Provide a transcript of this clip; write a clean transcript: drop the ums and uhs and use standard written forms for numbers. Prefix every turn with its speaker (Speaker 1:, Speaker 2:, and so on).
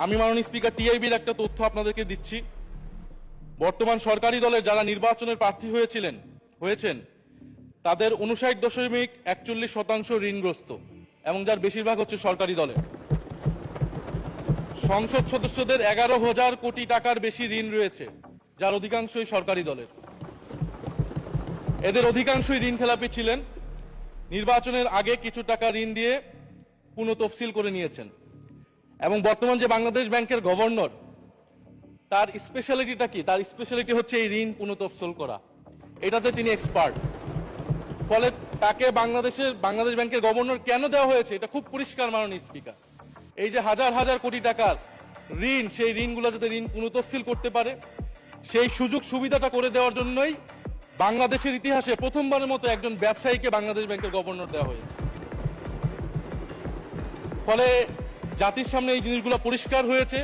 Speaker 1: আমি মাননীয় স্পিকার টিআইবির একটা তথ্য আপনাদেরকে দিচ্ছি। বর্তমান সরকারি দলের যারা নির্বাচনের প্রার্থী হয়েছেন তাদের 59.41% ঋণগ্রস্ত এবং যার বেশিরভাগ হচ্ছে সরকারি দলের। সংসদ সদস্যদের 11,000 কোটি টাকার বেশি ঋণ রয়েছে, যার অধিকাংশই সরকারি দলের। এদের অধিকাংশই ঋণ খেলাপি ছিলেন, নির্বাচনের আগে কিছু টাকা ঋণ দিয়ে পুনঃতফসিল করে নিয়েছেন। এবং বর্তমান যে বাংলাদেশ ব্যাংকের গভর্নর, তার স্পেশালিটিটা কি? তার স্পেশালিটি হচ্ছে এই ঋণ পুনঃতফসিল করা, এটাতে তিনি এক্সপার্ট। ফলে তাকে বাংলাদেশ ব্যাংকের গভর্নর কেন দেওয়া হয়েছে এটা খুব পরিষ্কার মাননীয় স্পিকার। এই যে হাজার হাজার কোটি টাকার ঋণ, সেই ঋণগুলো যাতে ঋণ পুনঃতফসিল করতে পারে সেই সুযোগ সুবিধাটা করে দেওয়ার জন্যই বাংলাদেশের ইতিহাসে প্রথমবারের মতো একজন ব্যবসায়ীকে বাংলাদেশ ব্যাংকের গভর্নর দেওয়া হয়েছে। ফলে জাতির সামনে এই জিনিসগুলো পরিষ্কার হয়েছে।